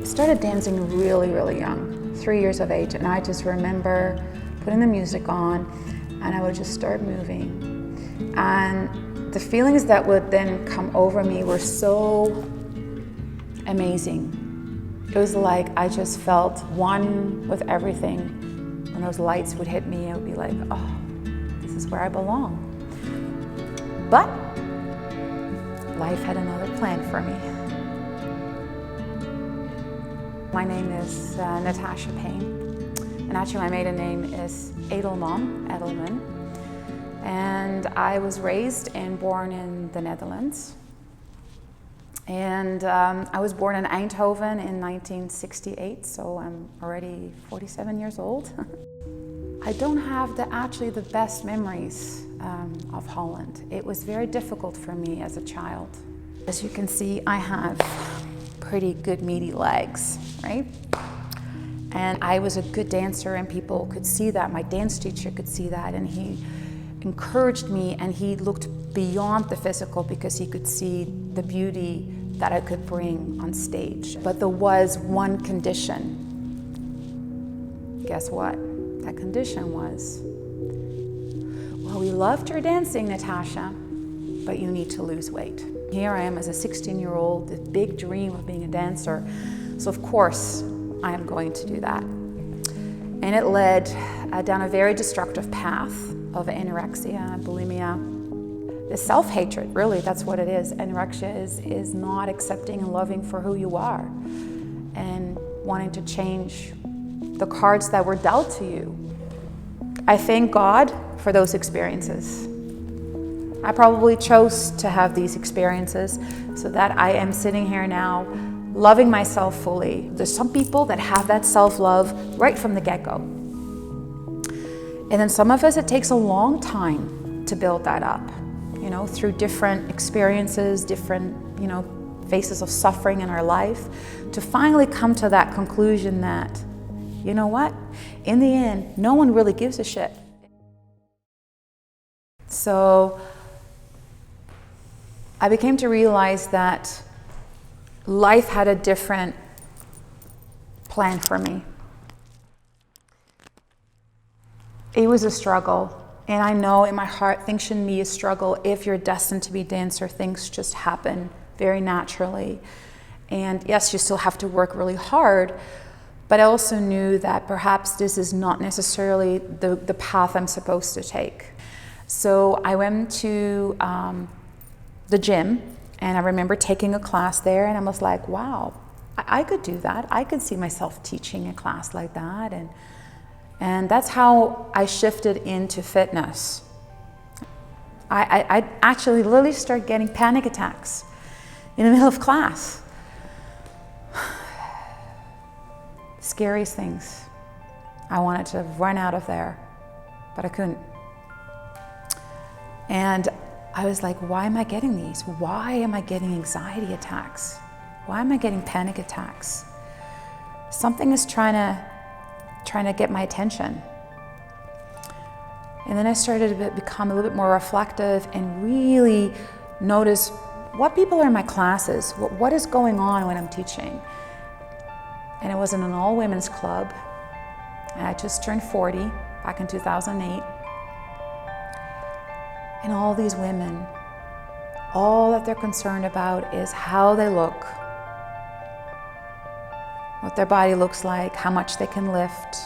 Started dancing really, really young, 3 years of age, and I just remember putting the music on and I would just start moving. And the feelings that would then come over me were so amazing. It was like I just felt one with everything. When those lights would hit me, it would be like, oh, this is where I belong. But life had another plan for me. My name is Natasja Payne, and actually my maiden name is Edelman. And I was raised and born in the Netherlands. And I was born in Eindhoven in 1968, so I'm already 47 years old. I don't have actually the best memories of Holland. It was very difficult for me as a child. As you can see, I have pretty good meaty legs, right? And I was a good dancer and people could see that. My dance teacher could see that, and he encouraged me, and he looked beyond the physical because he could see the beauty that I could bring on stage. But there was one condition. Guess what? That condition was, well, we loved your dancing, Natasja, but you need to lose weight. Here I am as a 16-year-old, this big dream of being a dancer. So of course, I am going to do that. And it led down a very destructive path of anorexia and bulimia. The self-hatred, really, that's what it is. Anorexia is not accepting and loving for who you are and wanting to change the cards that were dealt to you. I thank God for those experiences. I probably chose to have these experiences so that I am sitting here now loving myself fully. There's some people that have that self-love right from the get-go. And then some of us, it takes a long time to build that up, you know, through different experiences, different, you know, phases of suffering in our life, to finally come to that conclusion that, you know what, in the end, no one really gives a shit. So I became to realize that life had a different plan for me. It was a struggle, and I know in my heart things shouldn't be a struggle. If you're destined to be a dancer, things just happen very naturally. And yes, you still have to work really hard, but I also knew that perhaps this is not necessarily the path I'm supposed to take. So I went to the gym, and I remember taking a class there, and I was like, wow, I could do that. I could see myself teaching a class like that. And that's how I shifted into fitness. I actually literally started getting panic attacks in the middle of class. Scariest things. I wanted to run out of there, but I couldn't. And I was like, why am I getting these? Why am I getting anxiety attacks? Why am I getting panic attacks? Something is trying to get my attention. And then I started to become a little bit more reflective and really notice what people are in my classes, what is going on when I'm teaching. And it was in an all-women's club, and I just turned 40 back in 2008. And all these women, all that they're concerned about is how they look, what their body looks like, how much they can lift.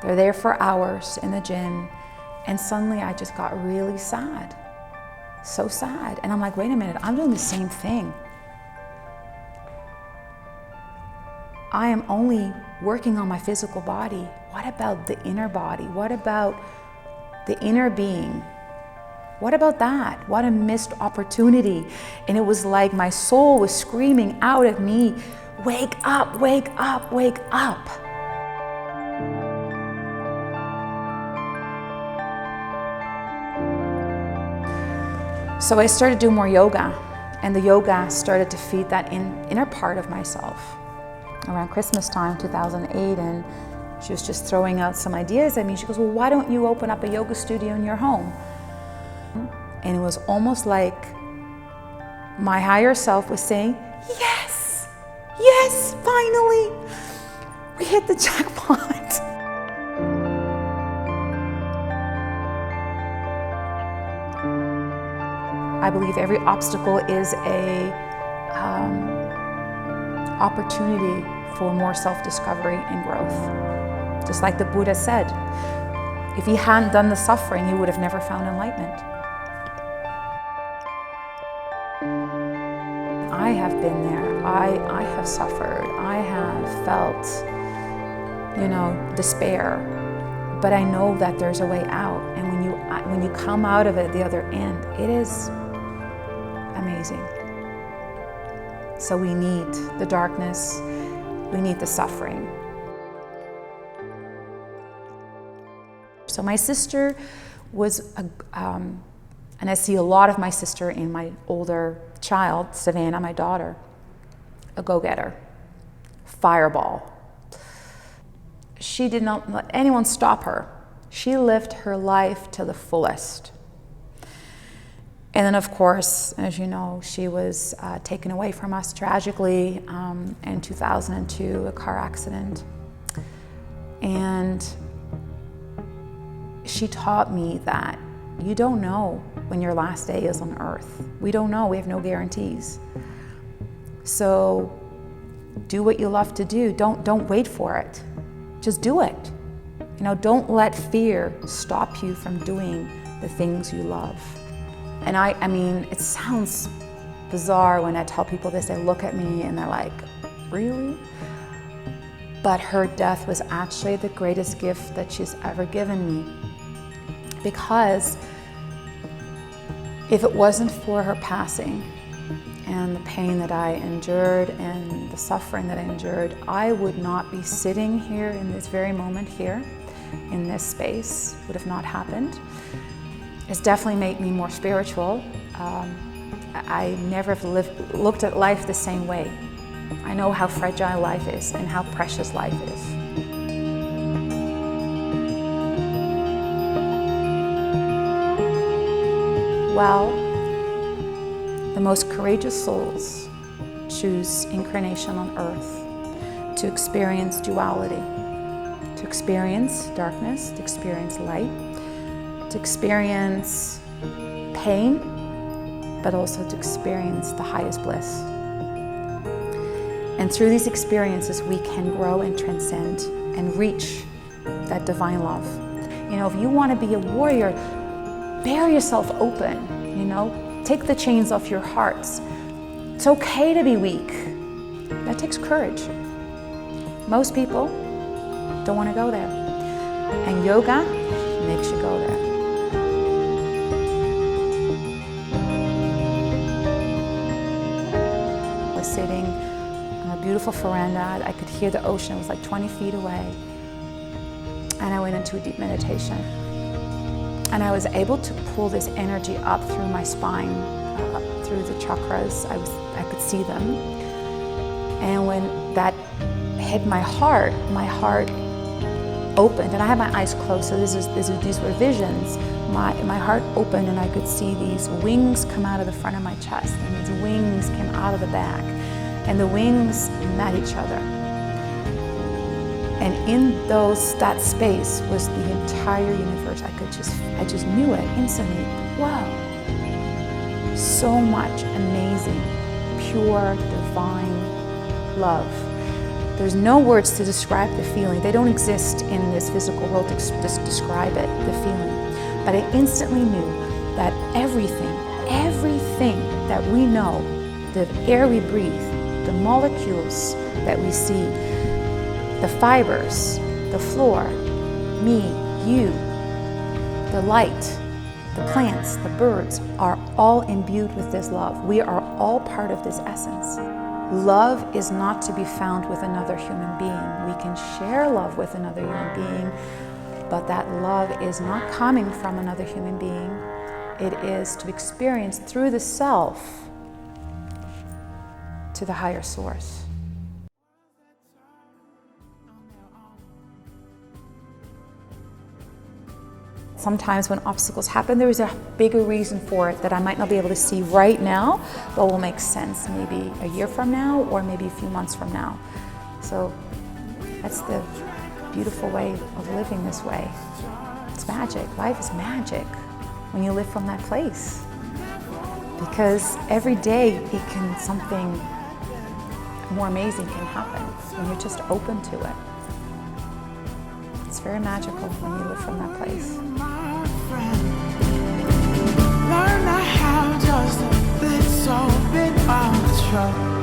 They're there for hours in the gym, and suddenly I just got really sad, so sad. And I'm like, wait a minute, I'm doing the same thing. I am only working on my physical body. What about the inner body? What about the inner being? What about that? What a missed opportunity. And it was like my soul was screaming out at me, wake up, wake up, wake up. So I started doing more yoga, and the yoga started to feed that inner part of myself. Around Christmas time, 2008, and she was just throwing out some ideas at me. She goes, well, why don't you open up a yoga studio in your home? And it was almost like my higher self was saying, yes, Yes, finally, we hit the jackpot. I believe every obstacle is a opportunity for more self-discovery and growth. Just like the Buddha said, if he hadn't done the suffering, he would have never found enlightenment. I have been there. I have suffered. I have felt, despair. But I know that there's a way out. And when you come out of it the other end, it is amazing. So we need the darkness. We need the suffering. So my sister was, and I see a lot of my sister in my older child, Savannah, my daughter, a go-getter, fireball. She did not let anyone stop her. She lived her life to the fullest. And then, of course, as you know, she was taken away from us tragically in 2002, a car accident. And she taught me that you don't know when your last day is on earth. We don't know, we have no guarantees. So do what you love to do. Don't wait for it. Just do it. Don't let fear stop you from doing the things you love. And I mean, it sounds bizarre when I tell people this. They look at me and they're like, really? But her death was actually the greatest gift that she's ever given me. Because if it wasn't for her passing and the pain that I endured and the suffering that I endured, I would not be sitting here in this very moment here, in this space. Would have not happened. It's definitely made me more spiritual. I never have looked at life the same way. I know how fragile life is and how precious life is. Well, the most courageous souls choose incarnation on earth to experience duality, to experience darkness, to experience light, to experience pain, but also to experience the highest bliss. And through these experiences, we can grow and transcend and reach that divine love. If you want to be a warrior, bear yourself open, take the chains off your hearts. It's okay to be weak. That takes courage. Most people don't want to go there. And yoga makes you go there. I was sitting on a beautiful veranda. I could hear the ocean. It was like 20 feet away. And I went into a deep meditation. And I was able to pull this energy up through my spine, up through the chakras. I could see them. And when that hit my heart opened, and I had my eyes closed, so these were visions. My heart opened and I could see these wings come out of the front of my chest, and these wings came out of the back, and the wings met each other. And in that space was the entire universe. I just knew it instantly. Wow. So much amazing, pure, divine love. There's no words to describe the feeling. They don't exist in this physical world to just describe it, the feeling. But I instantly knew that everything that we know, the air we breathe, the molecules that we see, the fibers, the floor, me, you, the light, the plants, the birds are all imbued with this love. We are all part of this essence. Love is not to be found with another human being. We can share love with another human being, but that love is not coming from another human being. It is to experience through the self to the higher source. Sometimes when obstacles happen, there is a bigger reason for it that I might not be able to see right now, but will make sense maybe a year from now or maybe a few months from now. So that's the beautiful way of living this way. It's magic. Life is magic when you live from that place. Because every day something more amazing can happen when you're just open to it. It's very magical when you live from that place. Learn how just a little bit of trouble.